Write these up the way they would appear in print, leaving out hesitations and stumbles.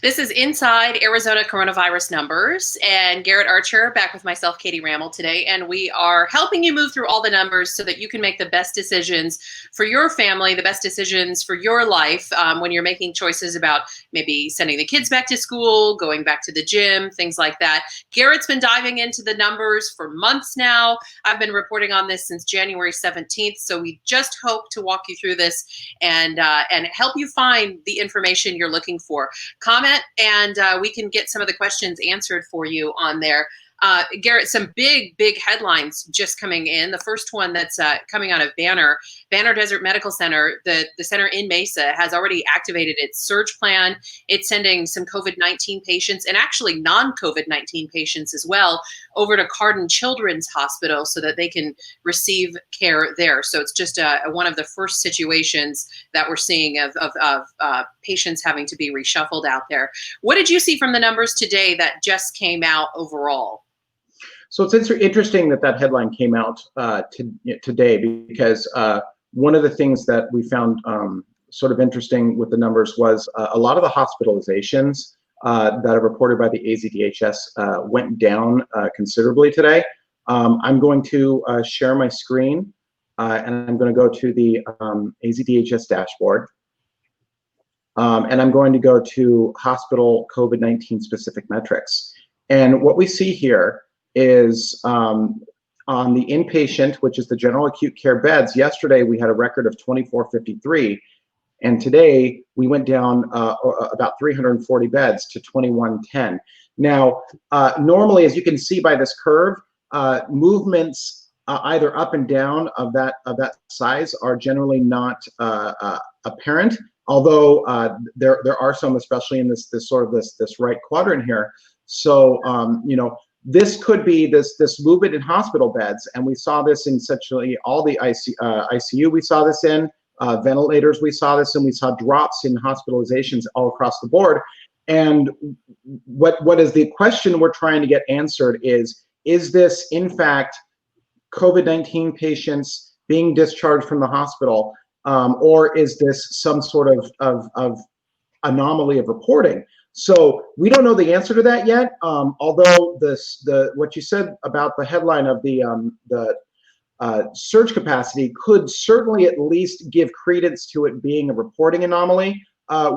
This is Inside Arizona Coronavirus Numbers, and Garrett Archer back with myself, Katie Rammel, today, and we are helping you move through all the numbers so that you can make the best decisions for your family, the best decisions for your life when you're making choices about maybe sending the kids back to school, going back to the gym, things like that. Garrett's been diving into the numbers for months now. I've been reporting on this since January 17th, so we just hope to walk you through this and help you find the information you're looking for. Comment and we can get some of the questions answered for you on there. Garrett, some big headlines just coming in. The first one that's coming out of Banner Desert Medical Center, the center in Mesa, has already activated its surge plan. It's sending some COVID-19 patients and actually non-COVID-19 patients as well over to Cardin Children's Hospital so that they can receive care there. So it's just one of the first situations that we're seeing of patients having to be reshuffled out there. What did you see from the numbers today that just came out overall? So it's interesting that headline came out today because one of the things that we found sort of interesting with the numbers was a lot of the hospitalizations that are reported by the AZDHS went down considerably today. I'm going to share my screen and I'm going to go to the AZDHS dashboard. And I'm going to go to hospital COVID-19 specific metrics. And what we see here is on the inpatient, which is the general acute care beds, yesterday we had a record of 2453, and today we went down about 340 beds to 2110. Now, normally, as you can see by this curve, movements either up and down of that size are generally not apparent, although there are some, especially in this right quadrant here. So this could be this movement in hospital beds, and we saw this in essentially all the ICU. We saw this in ventilators. We saw this, and we saw drops in hospitalizations all across the board. And what is the question we're trying to get answered is this in fact COVID-19 patients being discharged from the hospital, or is this some sort of anomaly of reporting? So we don't know the answer to that yet. Although what you said about the headline of the surge capacity could certainly at least give credence to it being a reporting anomaly.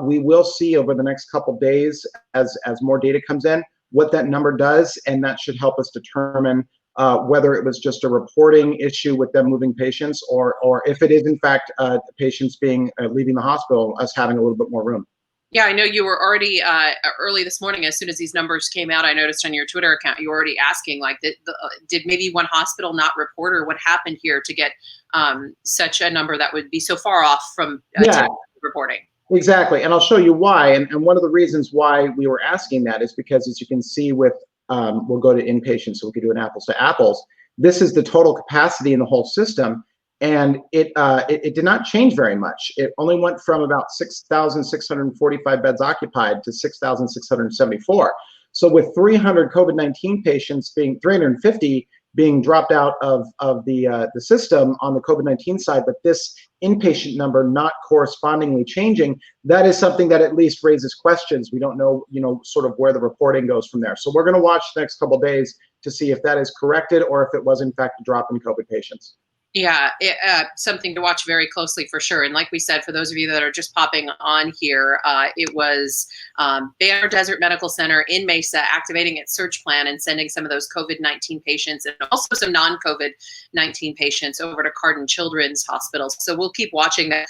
We will see over the next couple days as more data comes in what that number does, and that should help us determine whether it was just a reporting issue with them moving patients, or if it is in fact patients being leaving the hospital, us having a little bit more room. Yeah, I know you were already early this morning. As soon as these numbers came out, I noticed on your Twitter account you were already asking, like, did maybe one hospital not report, or what happened here to get such a number that would be so far off from reporting? Exactly, and I'll show you why. And one of the reasons why we were asking that is because, as you can see with, we'll go to inpatient so we can do an apples to apples. This is the total capacity in the whole system. And it did not change very much. It only went from about 6,645 beds occupied to 6,674. So with 300 COVID-19 patients 350 being dropped out of the system on the COVID-19 side, but this inpatient number not correspondingly changing, that is something that at least raises questions. We don't know, sort of where the reporting goes from there. So we're going to watch the next couple of days to see if that is corrected or if it was in fact a drop in COVID patients. Yeah, something to watch very closely for sure. And like we said, for those of you that are just popping on here, it was Banner Desert Medical Center in Mesa activating its surge plan and sending some of those COVID-19 patients and also some non-COVID-19 patients over to Cardin Children's Hospital. So we'll keep watching that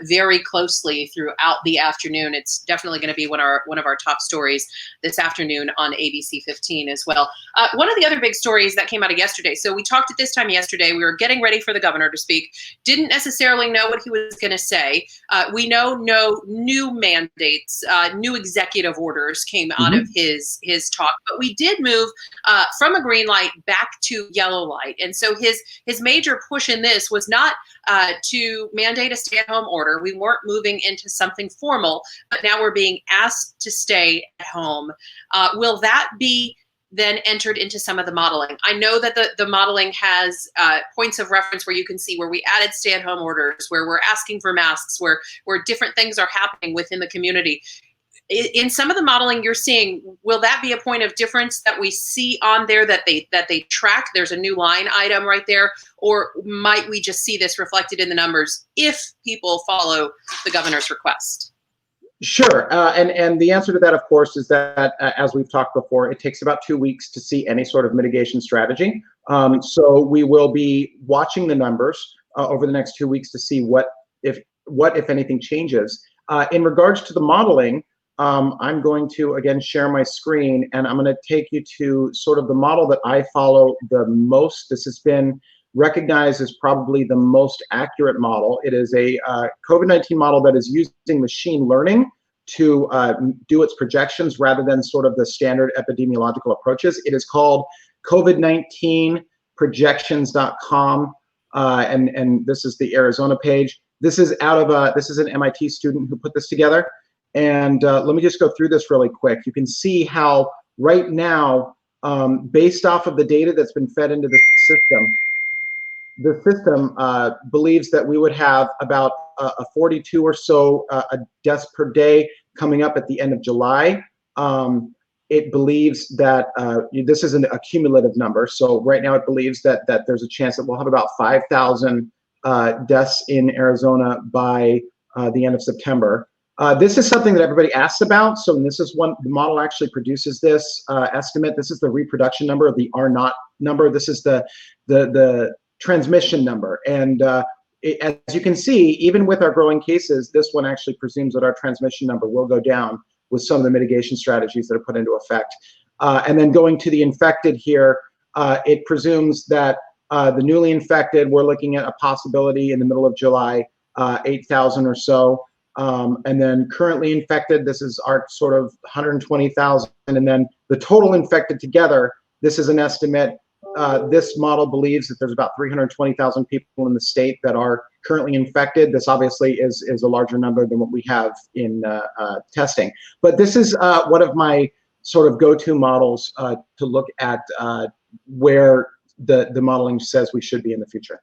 very closely throughout the afternoon. It's definitely going to be one of our top stories this afternoon on ABC 15 as well. One of the other big stories that came out of yesterday. So we talked at this time yesterday. We were getting ready for the governor to speak. Didn't necessarily know what he was going to say. We know no new mandates, new executive orders came out of his talk, but we did move from a green light back to yellow light. And so his major push in this was not to mandate a stay-at-home order. We weren't moving into something formal, but now we're being asked to stay at home. Will that be then entered into some of the modeling? I know that the modeling has points of reference where you can see where we added stay-at-home orders, where we're asking for masks, where different things are happening within the community. in some of the modeling you're seeing, will that be a point of difference that we see on there that they track? There's a new line item right there, or might we just see this reflected in the numbers if people follow the governor's request? Sure, and the answer to that, of course, is that as we've talked before, it takes about 2 weeks to see any sort of mitigation strategy. So we will be watching the numbers over the next 2 weeks to see what if anything changes. In regards to the modeling, I'm going to again share my screen, and I'm going to take you to sort of the model that I follow the most. This has been recognized as probably the most accurate model. It is a COVID-19 model that is using machine learning to do its projections rather than sort of the standard epidemiological approaches. It is called COVID-19projections.com, and this is the Arizona page. This is this is an MIT student who put this together. And let me just go through this really quick. You can see how right now, based off of the data that's been fed into the system believes that we would have about a 42 or so deaths per day coming up at the end of July. It believes that this is a cumulative number. So right now it believes that there's a chance that we'll have about 5,000 deaths in Arizona by the end of September. This is something that everybody asks about. So this is the model actually produces this estimate. This is the reproduction number of the R naught number. This is the transmission number. And as you can see, even with our growing cases, this one actually presumes that our transmission number will go down with some of the mitigation strategies that are put into effect. And then going to the infected here, it presumes that the newly infected, we're looking at a possibility in the middle of July, 8,000 or so. And then currently infected, this is our sort of 120,000. And then the total infected together, this is an estimate. This model believes that there's about 320,000 people in the state that are currently infected. This obviously is a larger number than what we have in testing. But this is one of my sort of go-to models to look at where the modeling says we should be in the future.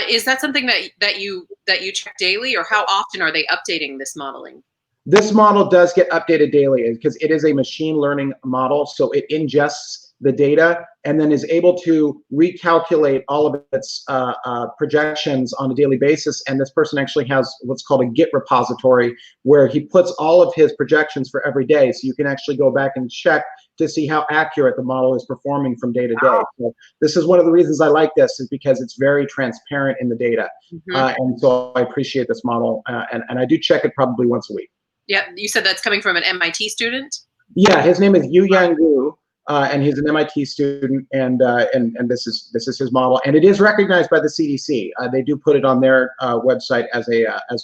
Is that something that you check daily, or how often are they updating this modeling? This model does get updated daily because it is a machine learning model, so it ingests the data and then is able to recalculate all of its projections on a daily basis. And this person actually has what's called a Git repository where he puts all of his projections for every day. So you can actually go back and check to see how accurate the model is performing from day to day. So this is one of the reasons I like this, is because it's very transparent in the data. And so I appreciate this model. And I do check it probably once a week. Yeah, you said that's coming from an MIT student? Yeah, his name is Yu Yang Wu. And he's an MIT student, and this is his model, and it is recognized by the CDC. They do put it on their website as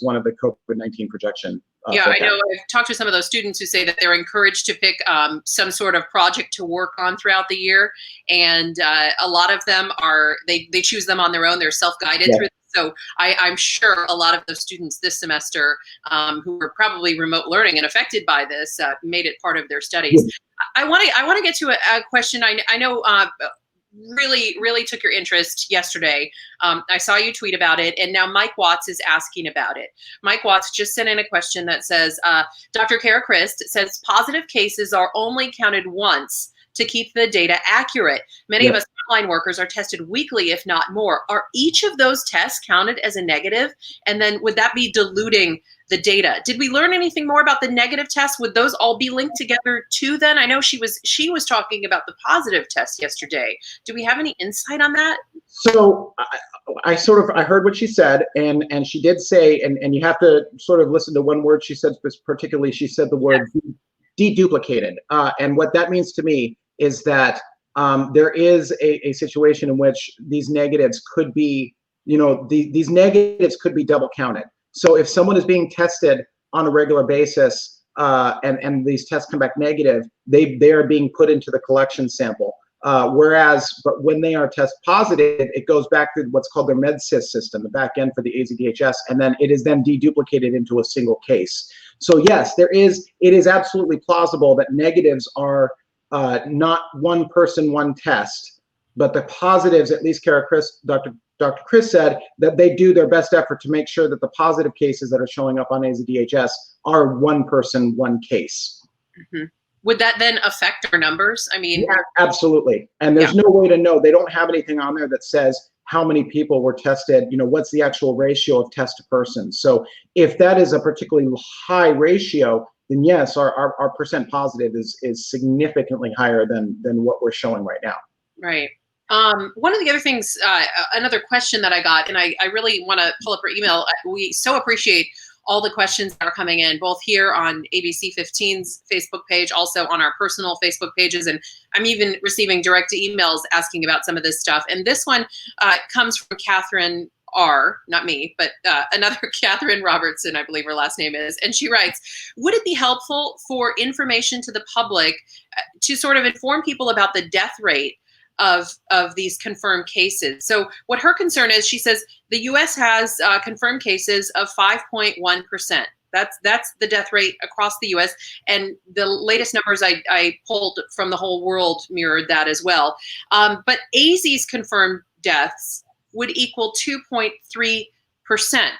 one of the COVID-19 projection. Yeah, I know. I've talked to some of those students who say that they're encouraged to pick some sort of project to work on throughout the year, and a lot of them they choose them on their own. They're self-guided through. So I'm sure a lot of those students this semester who were probably remote learning and affected by this made it part of their studies. I want to get to a question I know really took your interest yesterday. I saw you tweet about it, and now Mike Watts is asking about it. Mike Watts just sent in a question that says, Dr. Kara Christ says positive cases are only counted once to keep the data accurate. Many of us frontline workers are tested weekly, if not more. Are each of those tests counted as a negative? And then would that be diluting the data? Did we learn anything more about the negative tests? Would those all be linked together too then? I know she was talking about the positive test yesterday. Do we have any insight on that? So I heard what she said, and she did say, and you have to sort of listen to one word she said, particularly she said the word deduplicated. And what that means to me is that there is a situation in which these negatives could be, these negatives could be double counted. So if someone is being tested on a regular basis and these tests come back negative, they are being put into the collection sample. But when they are test positive, it goes back to what's called their MedSys system, the back end for the AZDHS, and then it is then deduplicated into a single case. So yes, it is absolutely plausible that negatives are not one person, one test, but the positives, at least Dr. Chris said that they do their best effort to make sure that the positive cases that are showing up on AZDHS are one person, one case. Mm-hmm. Would that then affect our numbers? I mean, yeah, absolutely. And there's no way to know. They don't have anything on there that says how many people were tested, what's the actual ratio of test to person. So if that is a particularly high ratio, then yes, our percent positive is significantly higher than what we're showing right now. Right. One of the other things, another question that I got, and I really want to pull up her email. We so appreciate all the questions that are coming in, both here on ABC 15's Facebook page, also on our personal Facebook pages. And I'm even receiving direct emails asking about some of this stuff. And this one comes from Catherine R, not me, but another Catherine Robertson, I believe her last name is. And she writes, would it be helpful for information to the public to sort of inform people about the death rate of these confirmed cases? So what her concern is, she says the U.S. has confirmed cases of 5.1%. That's the death rate across the U.S. And the latest numbers I pulled from the whole world mirrored that as well. But AZ's confirmed deaths would equal 2.3%.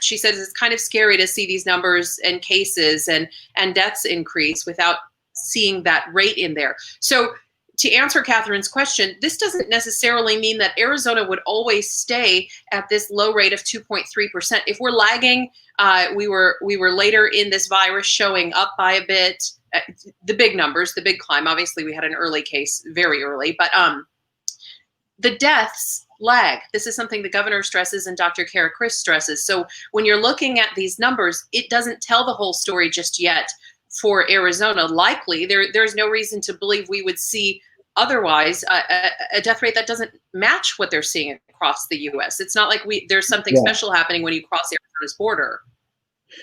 She says it's kind of scary to see these numbers and cases and deaths increase without seeing that rate in there. So to answer Catherine's question, this doesn't necessarily mean that Arizona would always stay at this low rate of 2.3%. If we're lagging, we were later in this virus showing up by a bit. The big numbers, the big climb. Obviously, we had an early case, very early, but the deaths lag. This is something the governor stresses and Dr. Kara Chris stresses. So when you're looking at these numbers, it doesn't tell the whole story just yet for Arizona. Likely, there's no reason to believe we would see otherwise a death rate that doesn't match what they're seeing across the U.S. It's not like there's something special happening when you cross Arizona's border.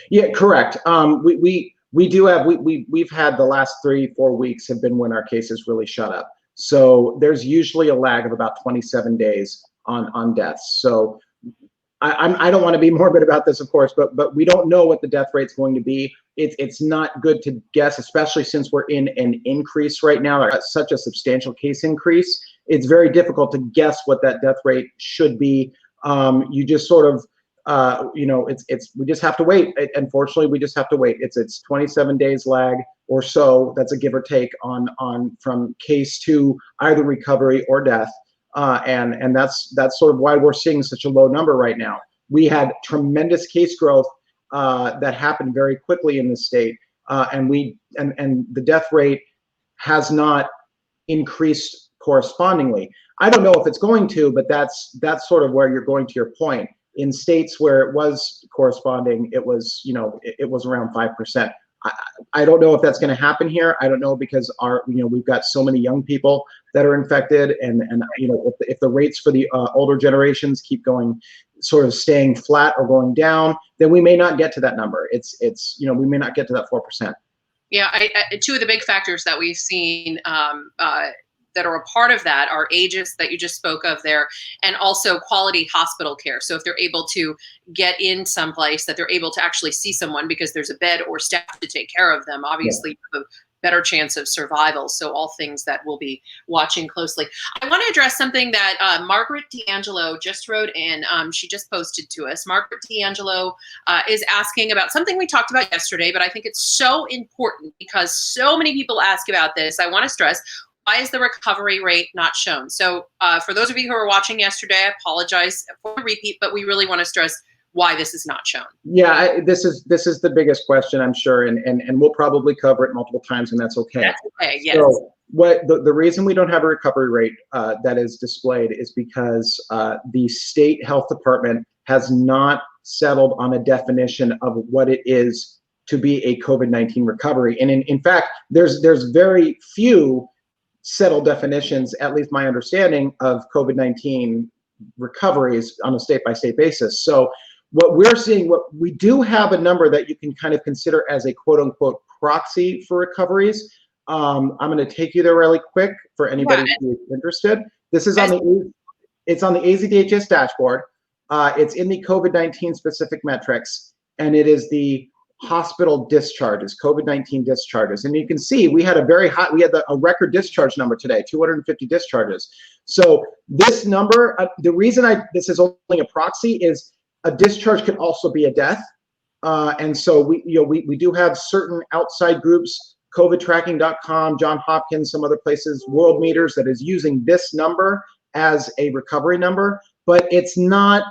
Yeah, correct. We do have we've had the last 3-4 weeks have been when our cases really shut up. So there's usually a lag of about 27 days on deaths. So I don't want to be morbid about this, of course, but we don't know what the death rate's going to be. It's not good to guess, especially since we're in an increase right now, such a substantial case increase. It's very difficult to guess what that death rate should be. You just sort of, we just have to wait. Unfortunately, we just have to wait. It's 27 days lag or so. That's a give or take on from case to either recovery or death. And that's sort of why we're seeing such a low number right now. We had tremendous case growth that happened very quickly in the state, and the death rate has not increased correspondingly. I don't know if it's going to, but that's sort of where you're going to your point. In states where it was corresponding, it was around 5%. I don't know if that's going to happen here. I don't know, because we've got so many young people that are infected, and if the rates for the older generations keep going, sort of staying flat or going down, then we may not get to that number. We may not get to that 4%. Yeah, two of the big factors that we've seen that are a part of that are ages that you just spoke of there, and also quality hospital care. So if they're able to get in someplace, that they're able to actually see someone because there's a bed or staff to take care of them, obviously you have a better chance of survival. So all things that we'll be watching closely. I want to address something that Margaret D'Angelo just wrote in. She just posted to us. Margaret D'Angelo is asking about something we talked about yesterday, but I think it's so important because so many people ask about this. I want to stress, why is the recovery rate not shown? So for those of you who were watching yesterday, I apologize for the repeat, but we really want to stress why this is not shown. Yeah, this is the biggest question, I'm sure, and we'll probably cover it multiple times, and that's okay. That's okay, yes. So the reason we don't have a recovery rate that is displayed is because the state health department has not settled on a definition of what it is to be a COVID-19 recovery. And in fact, there's very few settled definitions, at least my understanding, of COVID-19 recoveries on a state-by-state basis. So what we're seeing, what we do have a number that you can kind of consider as a quote-unquote proxy for recoveries. I'm going to take you there really quick for anybody who's interested. This is it's on the AZDHS dashboard. It's in the COVID-19 specific metrics, and it is the hospital discharges, COVID-19 discharges. And you can see we had a record discharge number today, 250 discharges. So this number, the reason this is only a proxy is a discharge could also be a death. And so we do have certain outside groups, COVIDtracking.com, John Hopkins, some other places, World Meters, that is using this number as a recovery number, but it's not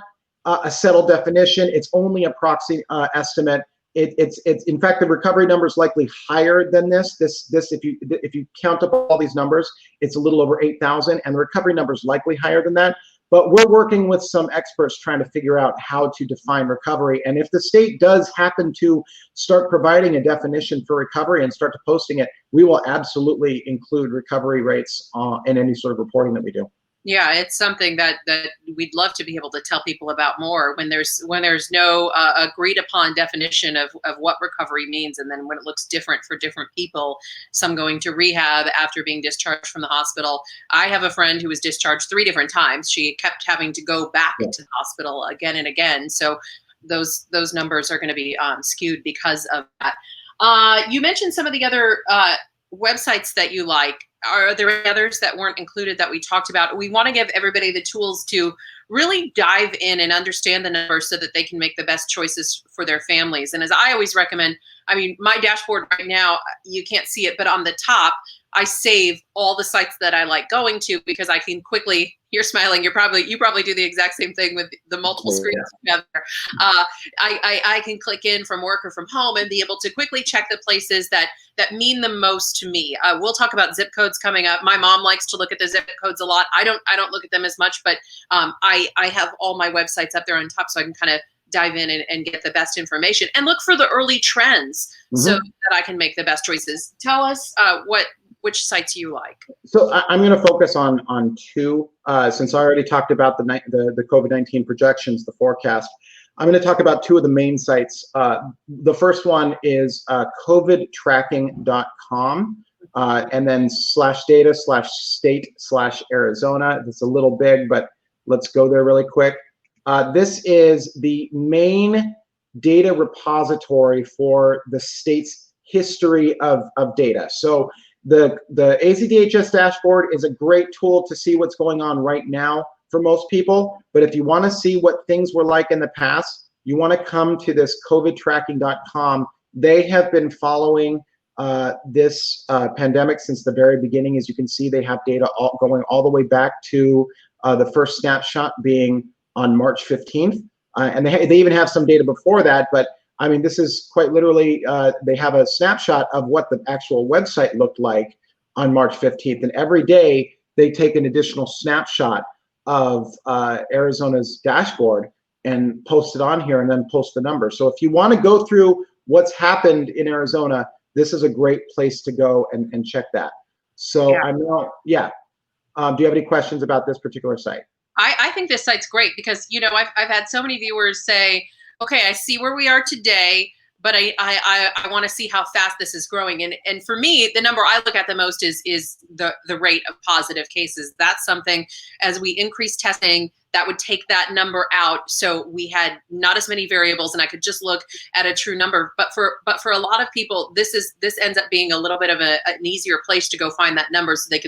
a settled definition. It's only a proxy estimate. It's in fact, the recovery number is likely higher than this. If you count up all these numbers, it's a little over 8,000, and the recovery number is likely higher than that. But we're working with some experts trying to figure out how to define recovery. And if the state does happen to start providing a definition for recovery and start to posting it, we will absolutely include recovery rates in any sort of reporting that we do. Yeah, it's something that we'd love to be able to tell people about more when there's no agreed upon definition of what recovery means, and then when it looks different for different people, some going to rehab after being discharged from the hospital. I have a friend who was discharged 3 different times. She kept having to go back to the hospital again and again. So those numbers are going to be skewed because of that. You mentioned some of the other websites that you like. Are there any others that weren't included that we talked about? We want to give everybody the tools to really dive in and understand the numbers so that they can make the best choices for their families. And as I always recommend, I mean, my dashboard right now, you can't see it, but on the top, I save all the sites that I like going to because I can quickly, you're smiling, you probably do the exact same thing with the multiple screens you have there. I can click in from work or from home and be able to quickly check the places that mean the most to me. We'll talk about zip codes coming up. My mom likes to look at the zip codes a lot. I don't look at them as much, but I have all my websites up there on top so I can kind of dive in and get the best information and look for the early trends so that I can make the best choices. Tell us which sites you like. So I'm going to focus on 2, since I already talked about the COVID-19 projections, the forecast. I'm going to talk about 2 of the main sites. The first one is COVIDtracking.com, and then /data/state/Arizona. It's a little big, but let's go there really quick. This is the main data repository for the state's history of data. So the AZDHS dashboard is a great tool to see what's going on right now for most people. But if you want to see what things were like in the past, you want to come to this COVIDtracking.com. They have been following this pandemic since the very beginning. As you can see, they have data going all the way back to the first snapshot being on March 15th. And they even have some data before that, but I mean, this is quite literally, they have a snapshot of what the actual website looked like on March 15th. And every day they take an additional snapshot of Arizona's dashboard and post it on here and then post the number. So if you want to go through what's happened in Arizona, this is a great place to go and check that. So do you have any questions about this particular site? I think this site's great because, you know, I've had so many viewers say, okay, I see where we are today, but I want to see how fast this is growing. And for me, the number I look at the most is the rate of positive cases. That's something, as we increase testing, that would take that number out. So we had not as many variables and I could just look at a true number. But for a lot of people, this ends up being a little bit of an easier place to go find that number so they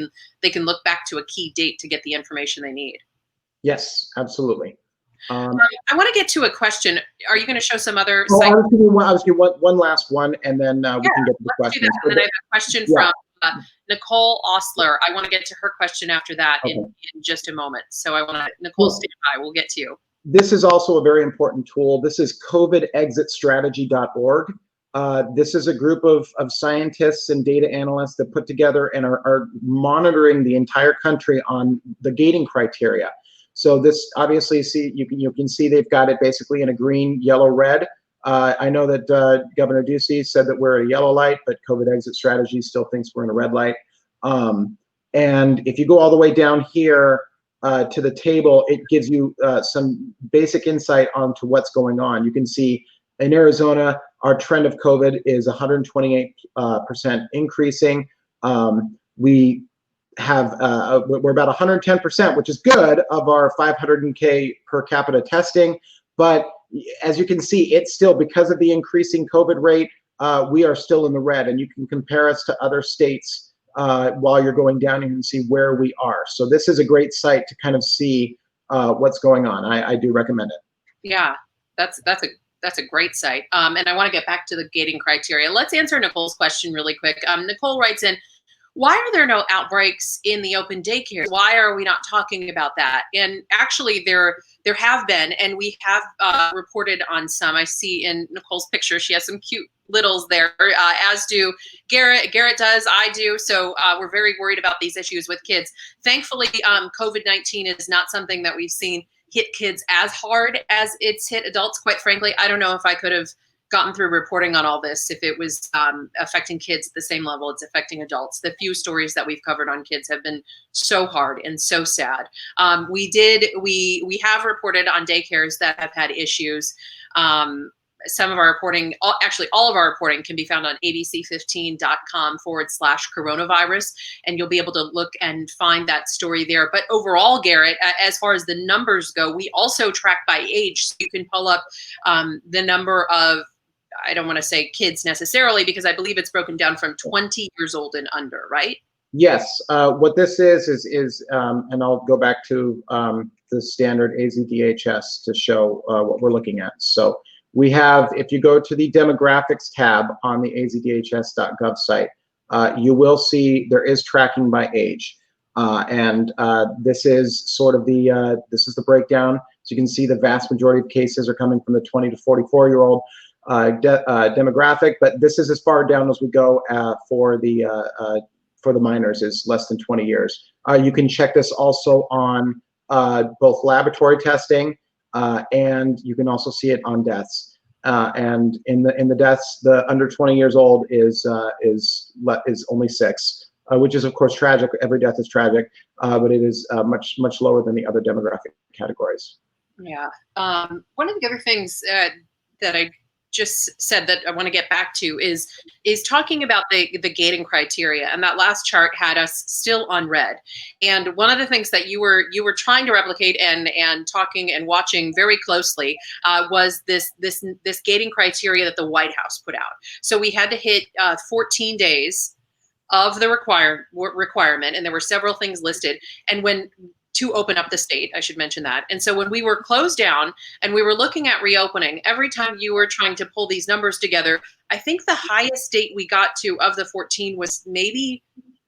can look back to a key date to get the information they need. Yes, absolutely. I want to get to a question. Are you going to show some other sites? I was going one last one, and then we can get to the questions. And then I have a question from Nicole Osler. I want to get to her question after that in just a moment. So I want to, Nicole, stand by. We'll get to you. This is also a very important tool. This is covidexitstrategy.org. This is a group of scientists and data analysts that put together and are monitoring the entire country on the gating criteria. So this obviously, you can see they've got it basically in a green, yellow, red. I know that Governor Ducey said that we're at a yellow light, but COVID Exit Strategy still thinks we're in a red light. And if you go all the way down here to the table, it gives you some basic insight onto what's going on. You can see in Arizona, our trend of COVID is 128% increasing. We have we're about 110%, which is good, of our 500K per capita testing. But as you can see, it's still, because of the increasing COVID rate, we are still in the red, and you can compare us to other states while you're going down here and see where we are. So this is a great site to kind of see what's going on. I do recommend it. Yeah, that's a that's a great site. And I want to get back to the gating criteria. Let's answer Nicole's question really quick. Nicole writes in, why are there no outbreaks in the open daycare? Why are we not talking about that? And actually, there have been, and we have reported on some. I see in Nicole's picture, she has some cute littles there, as do Garrett. Garrett does, I do. So we're very worried about these issues with kids. Thankfully, COVID-19 is not something that we've seen hit kids as hard as it's hit adults. Quite frankly, I don't know if I could have gotten through reporting on all this if it was affecting kids at the same level it's affecting adults. The few stories that we've covered on kids have been so hard and so sad. We have reported on daycares that have had issues. Some of our reporting, actually all of our reporting, can be found on abc15.com/coronavirus, and you'll be able to look and find that story there. But overall, Garrett, as far as the numbers go, we also track by age. So you can pull up the number of, I don't want to say kids necessarily, because I believe it's broken down from 20 years old and under, right? Yes. What this is, and I'll go back to the standard AZDHS to show what we're looking at. So we have, if you go to the demographics tab on the AZDHS.gov site, you will see there is tracking by age. And this is sort of this is the breakdown. So you can see the vast majority of cases are coming from the 20 to 44-year-old demographic, but this is as far down as we go for the minors, is less than 20 years. You can check this also on both laboratory testing, and you can also see it on deaths. And in the deaths, the under 20 years old is only 6, which is of course tragic. Every death is tragic, but it is much lower than the other demographic categories. Yeah. One of the other things that I just said that I want to get back to is talking about the gating criteria, and that last chart had us still on red. And one of the things that you were trying to replicate and talking and watching very closely was this gating criteria that the White House put out. So we had to hit 14 days of the requirement, and there were several things listed. And to open up the state, I should mention that. And so when we were closed down and we were looking at reopening, every time you were trying to pull these numbers together, I think the highest date we got to of the 14 was maybe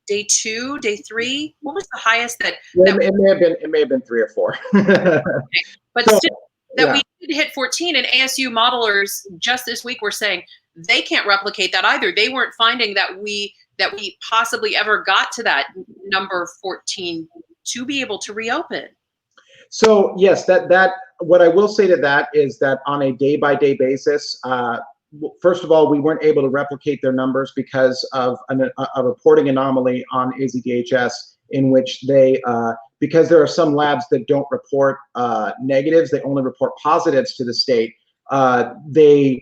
day 2, day 3. What was the highest that? It may have been 3 or 4. Okay. But so, still, that yeah. we did hit 14, and ASU modelers just this week were saying they can't replicate that either. They weren't finding that we possibly ever got to that number 14 to be able to reopen. So yes, that what I will say to that is that on a day-by-day basis, first of all, we weren't able to replicate their numbers because of a reporting anomaly on AZDHS, in which they, because there are some labs that don't report negatives, they only report positives to the state. The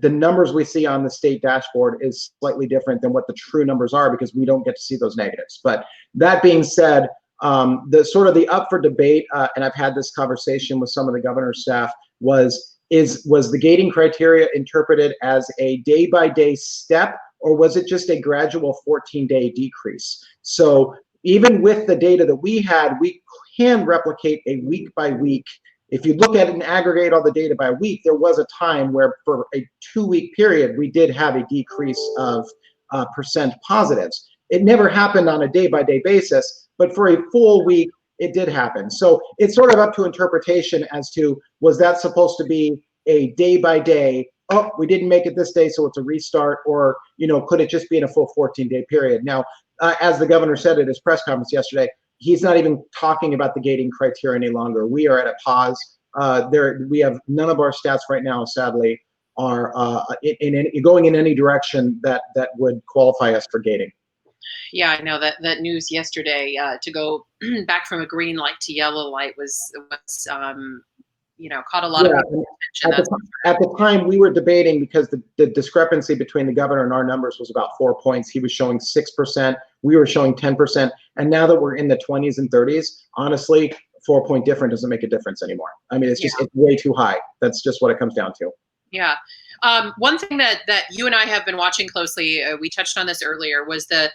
numbers we see on the state dashboard is slightly different than what the true numbers are, because we don't get to see those negatives. But that being said, the up for debate, and I've had this conversation with some of the governor's staff, was the gating criteria interpreted as a day-by-day step, or was it just a gradual 14-day decrease? So even with the data that we had, we can replicate a week by week. If you look at it and aggregate all the data by week, there was a time where for a 2-week period, we did have a decrease of percent positives. It never happened on a day-by-day basis, but for a full week, it did happen. So it's sort of up to interpretation as to, was that supposed to be a day-by-day, oh, we didn't make it this day, so it's a restart, or, could it just be in a full 14-day period? Now, as the governor said at his press conference yesterday, he's not even talking about the gating criteria any longer. We are at a pause. We have none of our stats right now, sadly, are going in any direction that would qualify us for gating. Yeah, I know that news yesterday, to go back from a green light to yellow light was caught a lot of people's attention. At the time, we were debating, because the discrepancy between the governor and our numbers was about 4 points. He was showing 6%, we were showing 10%, and now that we're in the 20s and 30s, honestly, 4-point difference doesn't make a difference anymore. I mean, it's way too high. That's just what it comes down to. Yeah. One thing that you and I have been watching closely, we touched on this earlier, was the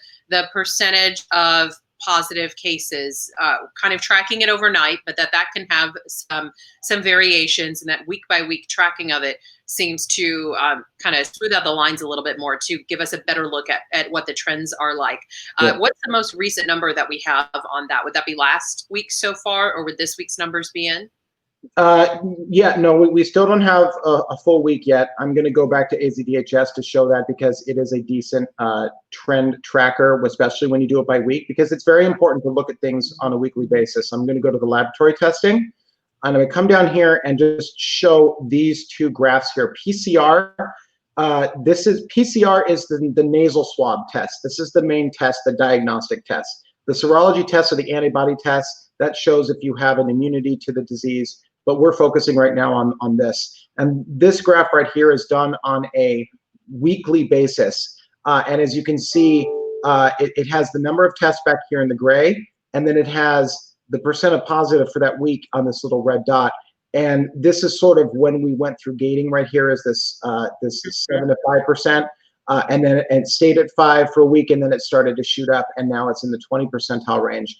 percentage of positive cases, kind of tracking it overnight, but that can have some variations, and that week by week tracking of it seems to kind of smooth out the lines a little bit more to give us a better look at what the trends are like. Yeah. What's the most recent number that we have on that? Would that be last week so far, or would this week's numbers be in? Yeah, no, we still don't have a full week yet. I'm going to go back to AZDHS to show that, because it is a decent trend tracker, especially when you do it by week, because it's very important to look at things on a weekly basis. I'm going to go to the laboratory testing. I'm going to come down here and just show these two graphs here. PCR, PCR is the nasal swab test. This is the main test, the diagnostic test. The serology test, or the antibody test, that shows if you have an immunity to the disease. But we're focusing right now on this. And this graph right here is done on a weekly basis. And as you can see, it has the number of tests back here in the gray, and then it has the percent of positive for that week on this little red dot. And this is sort of when we went through gating right here, is this 7 to 5%. And then it stayed at 5 for a week, and then it started to shoot up, and now it's in the 20 percentile range.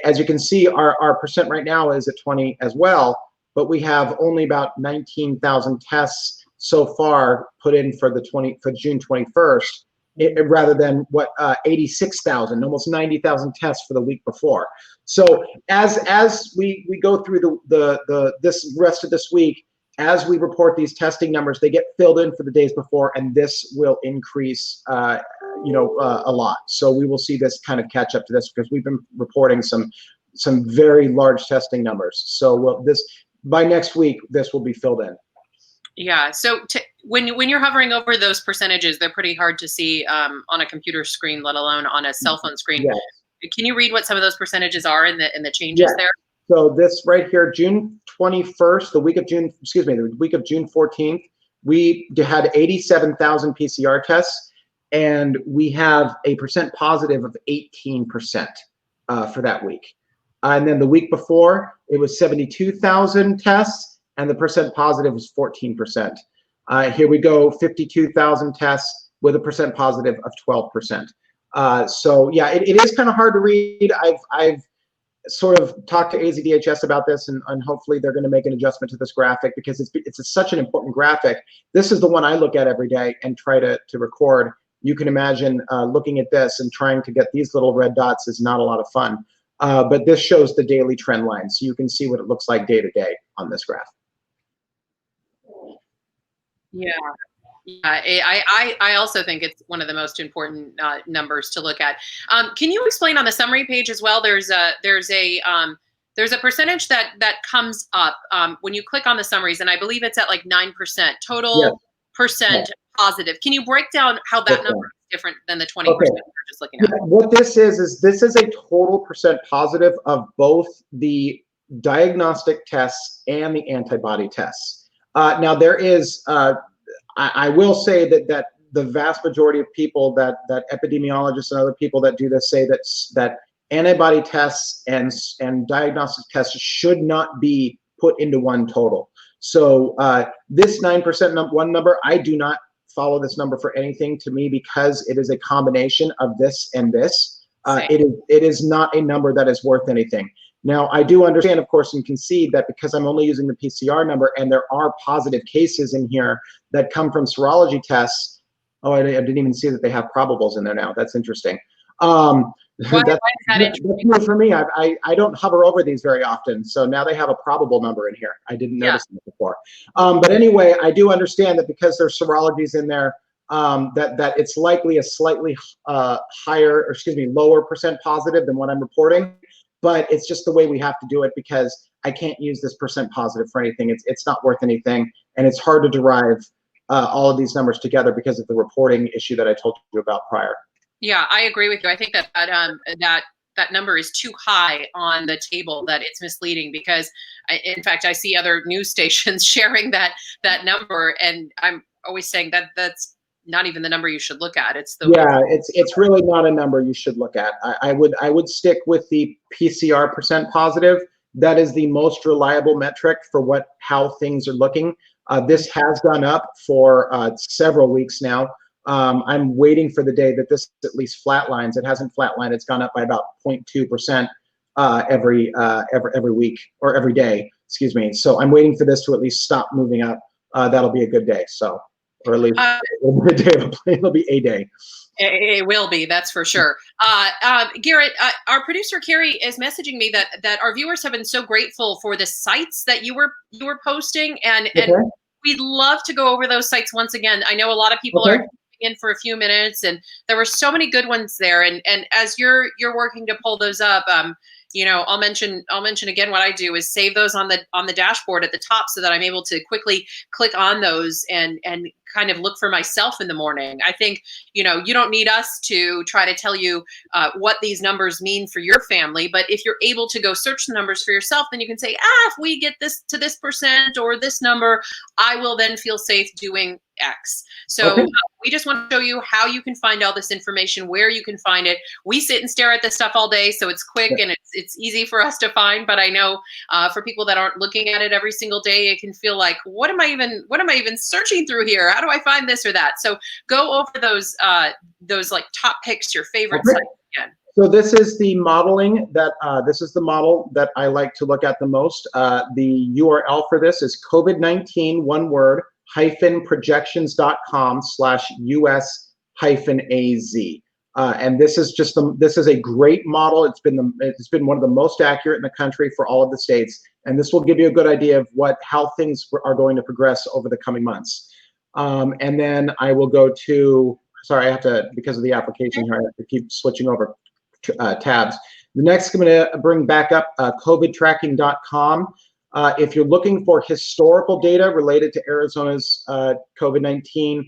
As you can see, our percent right now is at 20 as well, but we have only about 19,000 tests so far put in for June 21st, rather than what 86,000, almost 90,000 tests for the week before. So as we go through this rest of this week, as we report these testing numbers, they get filled in for the days before, and this will increase a lot. So we will see this kind of catch up to this, because we've been reporting some very large testing numbers. So by next week, this will be filled in. Yeah. So when you're hovering over those percentages, they're pretty hard to see on a computer screen, let alone on a cell phone screen. Yes. Can you read what some of those percentages are in the changes there? So this right here, June 21st, the week of June 14th, we had 87,000 PCR tests, and we have a percent positive of 18% for that week. And then the week before, it was 72,000 tests, and the percent positive was 14%. Here we go, 52,000 tests with a percent positive of 12%. So yeah, it is kind of hard to read. I've sort of talked to AZDHS about this, and hopefully they're going to make an adjustment to this graphic, because it's such an important graphic. This is the one I look at every day and try to record. You can imagine looking at this and trying to get these little red dots is not a lot of fun. But this shows the daily trend line, so you can see what it looks like day to day on this graph. Yeah. Yeah, I also think it's one of the most important numbers to look at. Can you explain on the summary page as well? There's a percentage that comes up when you click on the summaries, and I believe it's at like 9% total percent positive. Can you break down how that number is different than the 20% we're just looking at? What this is this is a total percent positive of both the diagnostic tests and the antibody tests. Now there is. I will say that the vast majority of people, that epidemiologists and other people that do this, say that antibody tests and diagnostic tests should not be put into one total. So this 9% one number, I do not follow this number for anything, to me, because it is a combination of this and this. It is not a number that is worth anything. Now, I do understand, of course, and concede that because I'm only using the PCR number, and there are positive cases in here that come from serology tests. Oh, I didn't even see that they have probables in there now. That's interesting. Why is that interesting? That's new for me. I don't hover over these very often, so now they have a probable number in here. I didn't notice it before. But anyway, I do understand that because there's serologies in there, that it's likely a slightly lower percent positive than what I'm reporting. But it's just the way we have to do it, because I can't use this percent positive for anything. It's not worth anything, and it's hard to derive all of these numbers together because of the reporting issue that I told you about prior. Yeah, I agree with you. I think that number is too high on the table, that it's misleading, because in fact, I see other news stations sharing that number, and I'm always saying that's not even the number you should look at. It's really not a number you should look at. I would stick with the PCR percent positive. That is the most reliable metric for how things are looking. This has gone up for several weeks now. I'm waiting for the day that this at least flatlines. It hasn't flatlined. It's gone up by about 0.2% every week or every day. Excuse me. So I'm waiting for this to at least stop moving up. That'll be a good day. So, or at least it'll be a day. It will be, that's for sure. Garrett, our producer Carrie is messaging me that our viewers have been so grateful for the sites that you were posting, and we'd love to go over those sites once again. I know a lot of people are in for a few minutes, and there were so many good ones there. And as you're working to pull those up, you know, I'll mention again what I do is save those on the dashboard at the top so that I'm able to quickly click on those and kind of look for myself in the morning. I think, you know, you don't need us to try to tell you what these numbers mean for your family, but if you're able to go search the numbers for yourself, then you can say, if we get this to this percent or this number, I will then feel safe doing X. So we just want to show you how you can find all this information, where you can find it. We sit and stare at this stuff all day, so it's quick and it's easy for us to find. But I know for people that aren't looking at it every single day, it can feel like, what am I even searching through here? How do I find this or that? So go over those like top picks, your favorite sites again. So this is the modeling that this is the model that I like to look at the most. The URL for this is COVID-19 one word projections.com/US-AZ. And this is a great model. It's been one of the most accurate in the country for all of the states. And this will give you a good idea of how things are going to progress over the coming months. And then I will go to, sorry, I have to, because of the application here, I have to keep switching over tabs. The next I'm going to bring back up covidtracking.com. If you're looking for historical data related to Arizona's COVID-19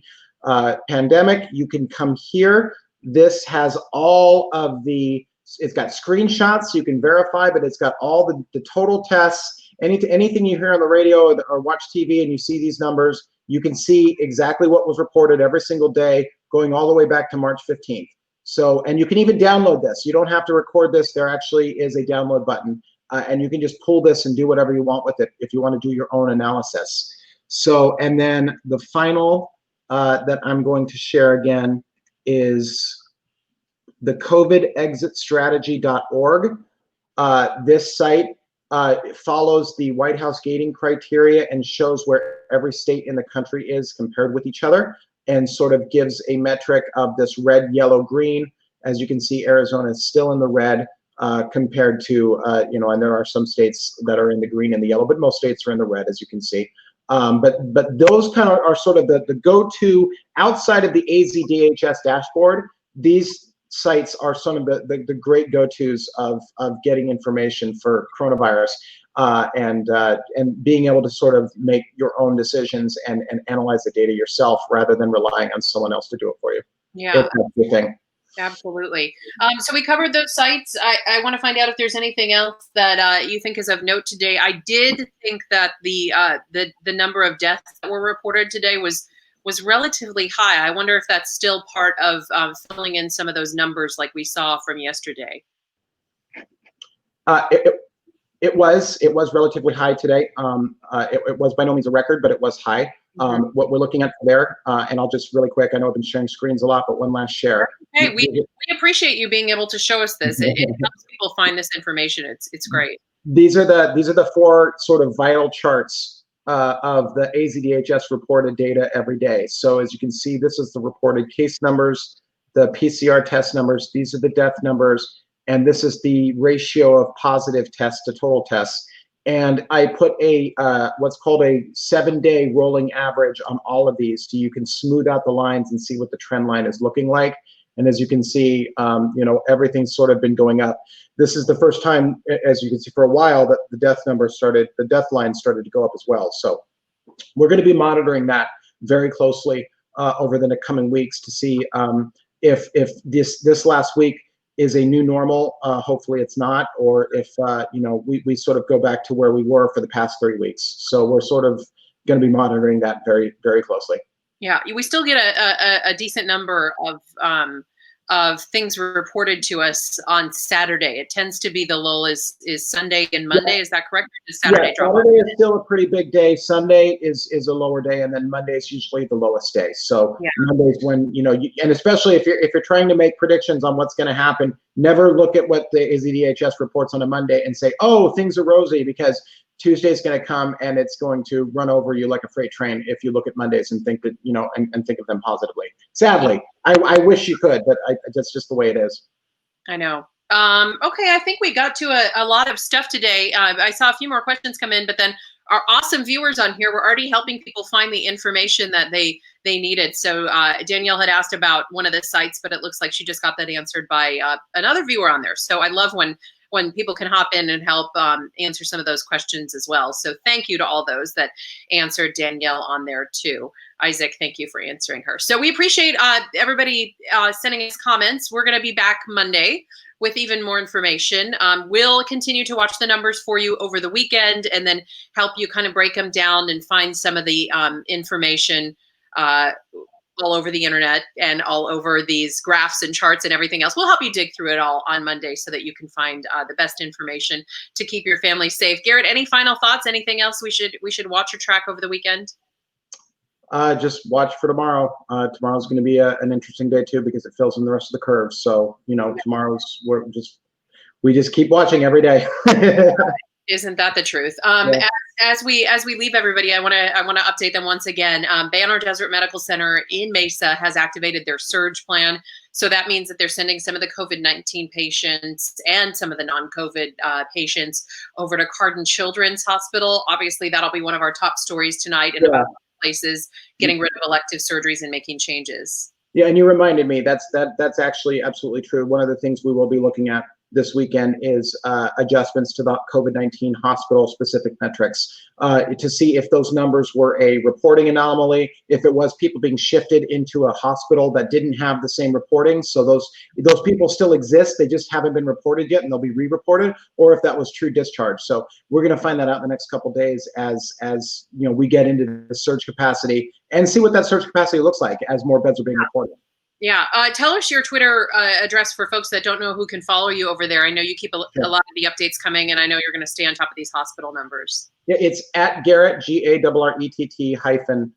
pandemic, you can come here. This has all of it's got screenshots so you can verify, but it's got all the total tests. Anything you hear on the radio or watch TV and you see these numbers, you can see exactly what was reported every single day, going all the way back to March 15th. So, and you can even download this. You don't have to record this. There actually is a download button. And you can just pull this and do whatever you want with it if you want to do your own analysis. So, and then the final that I'm going to share again is the covidexitstrategy.org. This site follows the White House gating criteria and shows where every state in the country is compared with each other, and sort of gives a metric of this red, yellow, green. As you can see, Arizona is still in the red. Compared to, you know, and there are some states that are in the green and the yellow, but most states are in the red, as you can see. But those kind of are sort of the go-to outside of the AZDHS dashboard. These sites are some of the great go-tos of getting information for coronavirus and being able to sort of make your own decisions and analyze the data yourself rather than relying on someone else to do it for you. Yeah. That's the thing. Absolutely. So we covered those sites. I want to find out if there's anything else that you think is of note today. I did think that the number of deaths that were reported today was relatively high. I wonder if that's still part of filling in some of those numbers like we saw from yesterday. It was relatively high today. It was by no means a record, but it was high. What we're looking at there, and I'll just really quick, I know I've been sharing screens a lot, but one last share. Hey, we appreciate you being able to show us this. It helps people find this information. It's great. These are the four sort of vital charts of the AZDHS reported data every day. So as you can see, this is the reported case numbers, the PCR test numbers, these are the death numbers, and this is the ratio of positive tests to total tests. And I put a what's called a 7-day rolling average on all of these, so you can smooth out the lines and see what the trend line is looking like. And as you can see, you know, everything's sort of been going up. This is the first time, as you can see, for a while that the death line started to go up as well. So we're going to be monitoring that very closely over the coming weeks to see if this last week is a new normal. Hopefully it's not, or if you know, we sort of go back to where we were for the past 3 weeks. So we're sort of going to be monitoring that very, very closely. Yeah, we still get a decent number of things reported to us on Saturday. It tends to be the lull is Sunday and Monday. Yeah. Is that correct? Or does Saturday drop off? Saturday is still a pretty big day. Sunday is a lower day, and then Monday is usually the lowest day. So Yeah. Monday's when and especially if you're trying to make predictions on what's going to happen, never look at what the AZDHS reports on a Monday and say, oh, things are rosy, because Tuesday's going to come and it's going to run over you like a freight train if you look at Mondays and think that and think of them positively. Sadly, I wish you could, but that's just the way it is. I know. Okay, I think we got to a lot of stuff today. I saw a few more questions come in, but then our awesome viewers on here were already helping people find the information that they needed. So Danielle had asked about one of the sites, but it looks like she just got that answered by another viewer on there. So I love when people can hop in and help answer some of those questions as well. So thank you to all those that answered Danielle on there too. Isaac, thank you for answering her. So we appreciate everybody sending us comments. We're going to be back Monday with even more information. We'll continue to watch the numbers for you over the weekend and then help you kind of break them down and find some of the information all over the internet and all over these graphs and charts and everything else. We'll help you dig through it all on Monday so that you can find the best information to keep your family safe. Garrett, any final thoughts? Anything else we should watch or track over the weekend? Just watch for tomorrow. Tomorrow's going to be an interesting day too, because it fills in the rest of the curve. So tomorrow's we just keep watching every day. Isn't that the truth? Yeah. As we leave everybody, I want to update them once again. Banner Desert Medical Center in Mesa has activated their surge plan. So that means that they're sending some of the COVID-19 patients and some of the non-COVID patients over to Cardin Children's Hospital. Obviously, that'll be one of our top stories tonight in about places getting rid of elective surgeries and making changes. Yeah, and you reminded me, that's actually absolutely true. One of the things we will be looking at this weekend is adjustments to the COVID-19 hospital-specific metrics to see if those numbers were a reporting anomaly, if it was people being shifted into a hospital that didn't have the same reporting. So those people still exist, they just haven't been reported yet, and they'll be re-reported, or if that was true discharge. So we're going to find that out in the next couple of days as we get into the surge capacity and see what that surge capacity looks like as more beds are being reported. Yeah. Tell us your Twitter address for folks that don't know who can follow you over there. I know you keep a lot of the updates coming, and I know you're going to stay on top of these hospital numbers. Yeah, it's at Garrett, GARRETT _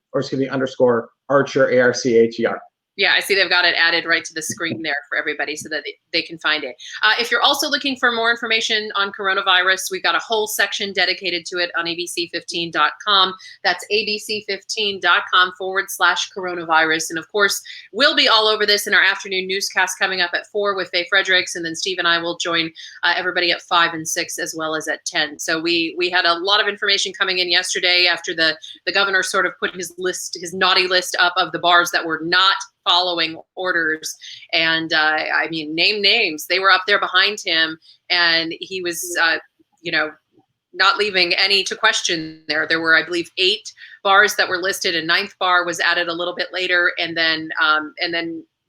Archer, ARCHER. Yeah, I see they've got it added right to the screen there for everybody so that they can find it. If you're also looking for more information on coronavirus, we've got a whole section dedicated to it on abc15.com. That's abc15.com /coronavirus. And of course, we'll be all over this in our afternoon newscast coming up at 4 with Faye Fredericks. And then Steve and I will join everybody at 5 and 6 as well as at 10. So we had a lot of information coming in yesterday after the governor sort of put his naughty list up of the bars that were not following orders. And I mean, name names. They were up there behind him, and he was, not leaving any to question there. There were, I believe, 8 bars that were listed. A 9th bar was added a little bit later. And then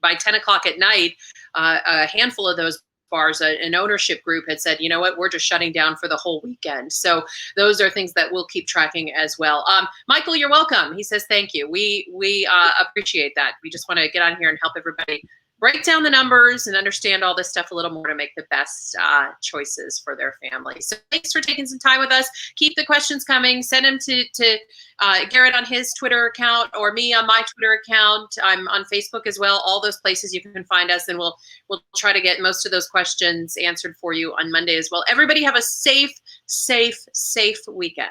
by 10 o'clock at night, a handful of those bars, an ownership group had said, you know what, we're just shutting down for the whole weekend. So those are things that we'll keep tracking as well. Michael, you're welcome. He says, thank you. We appreciate that. We just want to get on here and help everybody break down the numbers and understand all this stuff a little more to make the best choices for their family. So thanks for taking some time with us. Keep the questions coming. Send them to Garrett on his Twitter account or me on my Twitter account. I'm on Facebook as well. All those places you can find us, and we'll try to get most of those questions answered for you on Monday as well. Everybody have a safe weekend.